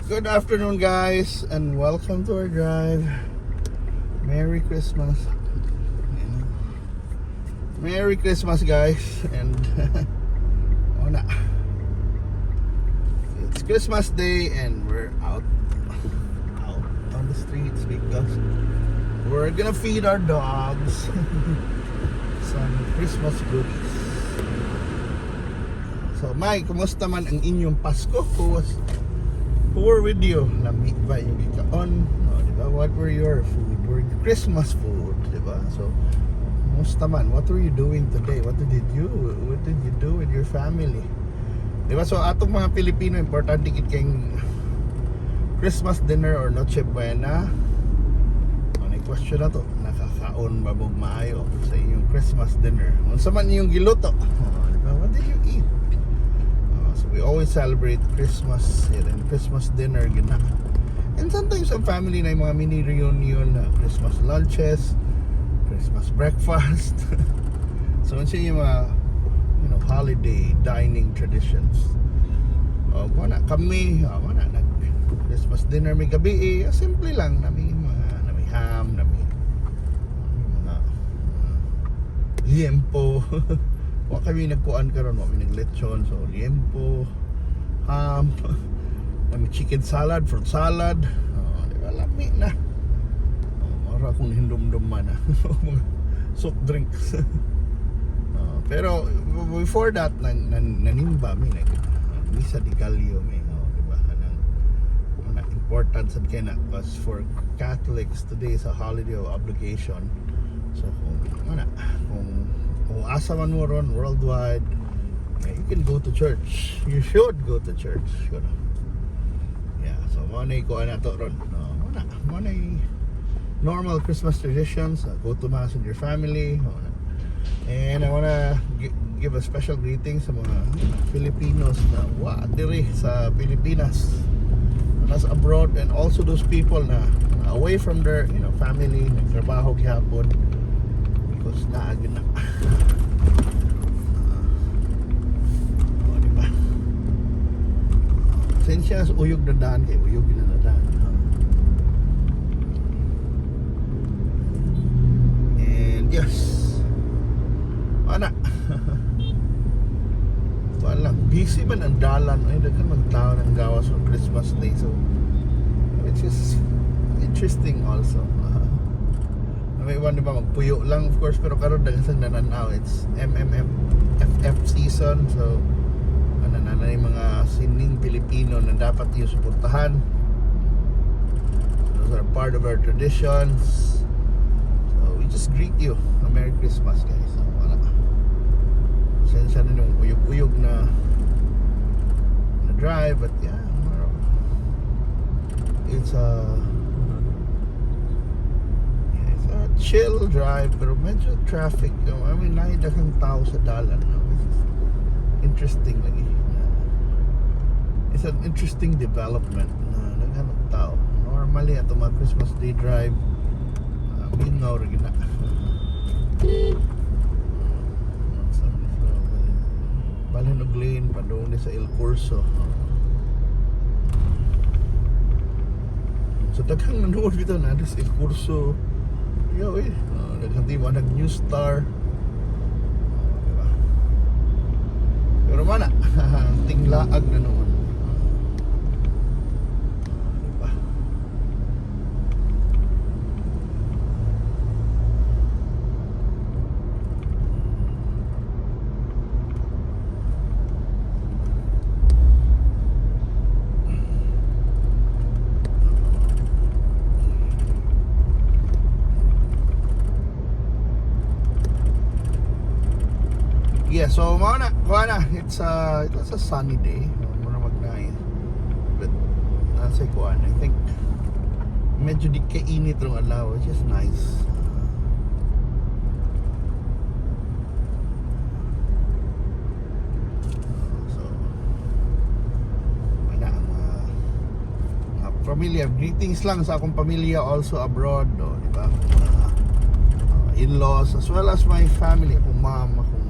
Good afternoon, guys, and welcome to our drive. Merry Christmas. Merry Christmas, guys. And it's Christmas Day and we're out on the streets because we're gonna feed our dogs some Christmas goodies. So, Mike, kumusta man ang inyong Pasko? Who were with you? Lami ba yung ikaon? No, diba? What were your food? Were Christmas food, diba? So, kumusta man? What were you doing today? What did you do with your family? Diba? So, atong mga Pilipino, importante kit kayong Christmas dinner or Noche Buena. Ano yung question na to? Nakakaon ba mong maayo sa inyong Christmas dinner? Unsa man yung giluto? Diba? What did you eat? So we always celebrate Christmas and Christmas dinner gina. And sometimes ang family na yung mga mini reunion, Christmas lunches, Christmas breakfast. So yun yung mga holiday dining traditions. Wala kami, wala nag Christmas dinner may gabi simple lang namin mga ham, namin mga liempo. Wa kami nagkuan karon, wa kami naglechon, so liempo, ham, may chicken salad, fruit salad. Di ba lami na. Mara kung hindom-dom man soft drinks. Pero before that nanimba mi misa di Gallo mi, di ba? Ang important sa kena was for Catholics, today is a holiday of obligation. So kung asa man mo ron worldwide, you can go to church. You should go to church, yeah. So mo na ko ana to ron, mo na normal Christmas traditions. Go to mass with your family. And I wanna give a special greeting sa mga Filipinos na diri sa Pilipinas, nasa abroad, and also those people na away from their family, nagtrabaho gyapon because naagin na. Diba? Sensya sa uyog na daan, kay uyog na daan. And yes, wala, busy man ang dalan. Ay, daghan man tao ng gawas on Christmas Day, so which is interesting also. May iwan diba magpuyo lang, of course, pero karon daghan sa nananaw. It's MMFF season, so na yung mga sining Pilipino na dapat yung suportahan. Those are part of our traditions. So we just greet you. Merry Christmas, guys. So, wala. Sensya na yung uyog-uyog na drive, but yeah, it's a chill drive, pero medyo traffic. I mean, nakidakang tao sa dalan. Interesting lagi. It's an interesting development na naghanap tao. Normally, ato mga Christmas Day drive, mingaw rin na. Balinog Lane, padung sa El Curso. So daghang nanood dito na sa El Curso. Naghanti mo nag-New Star. Diba? Pero mana tinglaag na noon. Diba? Yeah, so it was a sunny day. Muna mag-night. But nasa kuan, I think medyo di kainit rong adlaw, which is nice. So mga pamilya, greetings lang sa akong pamilya also abroad, di ba? In-laws as well as my family, akong mom, akong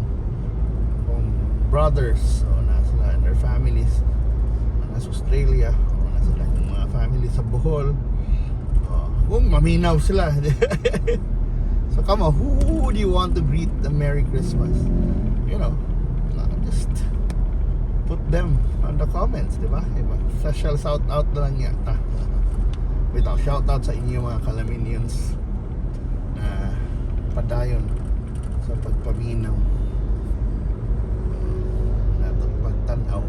brothers, nasa and their families, nasa Australia, nasa akong family sa Bohol. Kung maminaw sila. So come on, who do you want to greet a Merry Christmas? You know, just put them on the comments, di ba? Special shout out na lang yata. Wait, shout out sa inyo mga Kalaminians na padayon sa pagpaminaw na pagtanaw.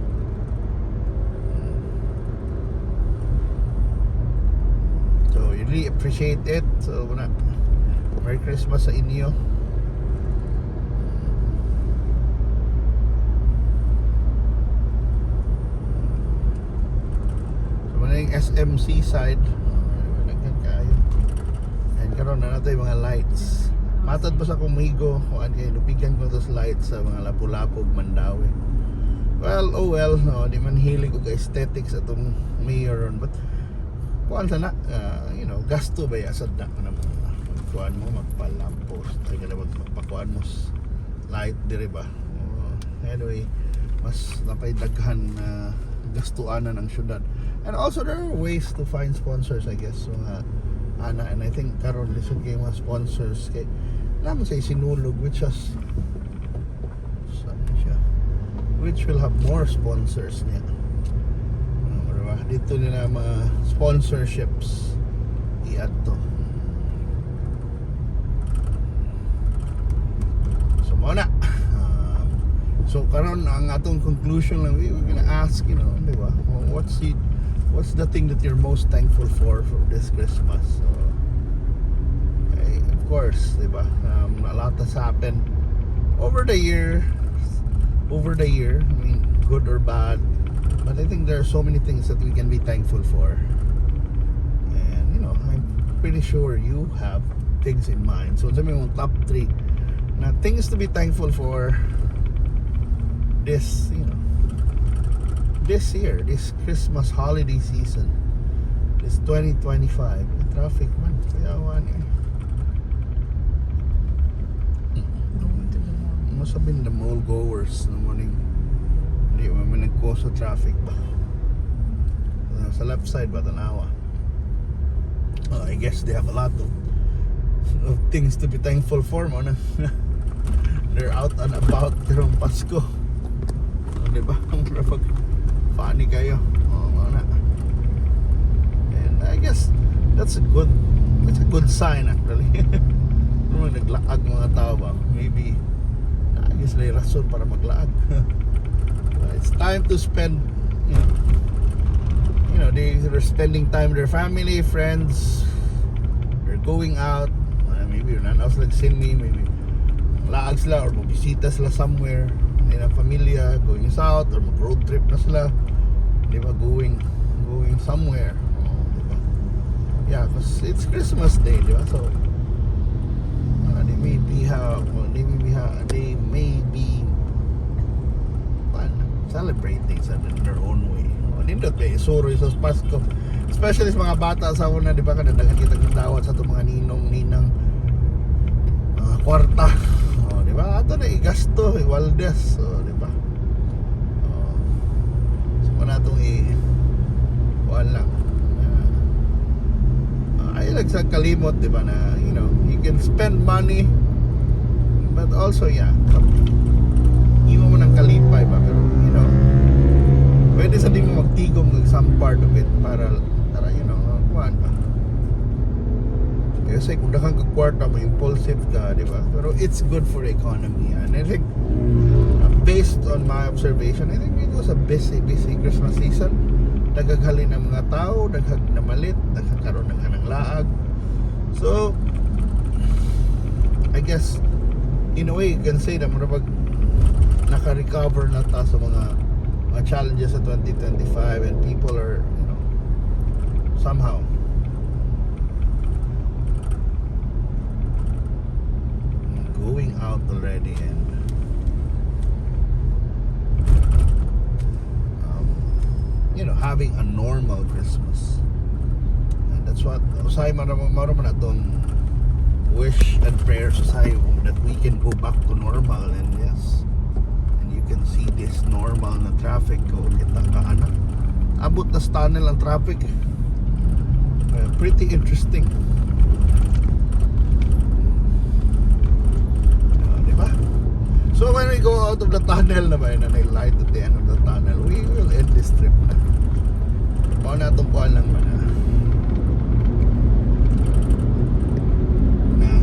So I really appreciate it. So Merry Christmas sa inyo. So yung SMC side, nagkan kayo. And karon na natin yung mga lights. Matad pa sa kumigo kung ano kayo lupigan ko those lights sa mga Lapu-Lapu Mandawi. Well, oh well, no, di man hilig og aesthetics atong mayor but kuan sana, you know, gasto ba ya sad na mo kuan mo magpalampos ay kada magpakuan mo light dire ba. Anyway, mas napay daghan na gastuanan ng syudad. And also there are ways to find sponsors, I guess. So ana, and I think karon lisod kay mga sponsors kay naman sa Sinulog which will have more sponsors niya. Diba? Dito nila mga sponsorships i-add to. So muna so karon ang atong conclusion lang, we were gonna ask, you know, diba, what's the thing that you're most thankful for this Christmas? So, okay, of course, diba, a lot has happened over the year, I mean, good or bad, but I think there are so many things that we can be thankful for. And you know, I'm pretty sure you have things in mind. So sabi mo top 3 na things to be thankful for this, you know, this year, this Christmas holiday season, this 2025. Traffic man, kayawan eh. Sabihin the mall goers na morning hindi may nag-cause of traffic ba sa left side ba tanawa. I guess they have a lot of things to be thankful for mo na. They're out and about karong Pasko, diba? Pag funny kayo na. And I guess that's a good sign actually. Kung naglaag mga tao ba, maybe I guess may rason para maglaag. It's time to spend, you know, they're spending time with their family, friends. They're going out. Maybe you're not like sini, maybe laag sila or magbisita sila somewhere in a familia, going south or mag-road trip na sila. Di ba, going somewhere. Di ba? Yeah, because it's Christmas Day, di ba? So they may be celebrating in their own way. Nindot ba isuro sa Pasko, especially sa mga bata sa una, di ba, kadaghan kita ng dawat sa itong mga ninong-ninang kwarta, di ba, ato na igasto Waldes, di ba, so muna itong wala lang ay sa kalimot, di ba, na you know, you can spend money but also iwan mo ng kalipay ba, pero you know, pwede sa di mo magtigom ng some part of it para you know, kuhaan ba, kasi kung dakang kwarta mo impulsive ka, di ba, pero it's good for the economy. And I think based on my observation, I think it was a busy Christmas season. Dagaghalin ang mga tao, daghag na malit, nagkakaroon ng hanang laag. So I guess in a way you can say na marabag naka-recover na ta sa mga challenges sa 2025, and people are, you know, somehow going out already and you know, having a normal Christmas. And that's what usay maraman na tong wish and prayer society, that we can go back to normal. And yes, and you can see this normal na traffic ko kita kaana abot na tunnel ang traffic pretty interesting. Diba? So when we go out of the tunnel naman, and I light at the end of the tunnel, we will end this trip na. Pao na itong kuhan lang man.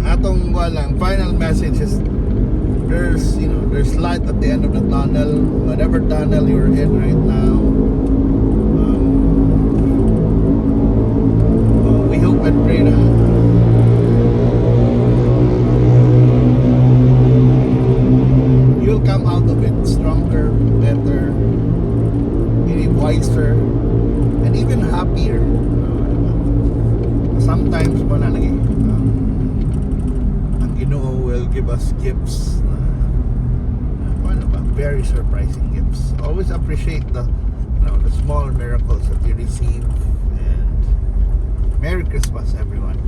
Atong walang final message is there's light at the end of the tunnel, whatever tunnel you're in right now. We hope and pray na you'll come out of it stronger, better, maybe wiser, and even happier. Sometimes mo na lagi Ginoo will give us gifts, very surprising gifts. Always appreciate the small miracles that you receive. And Merry Christmas, everyone.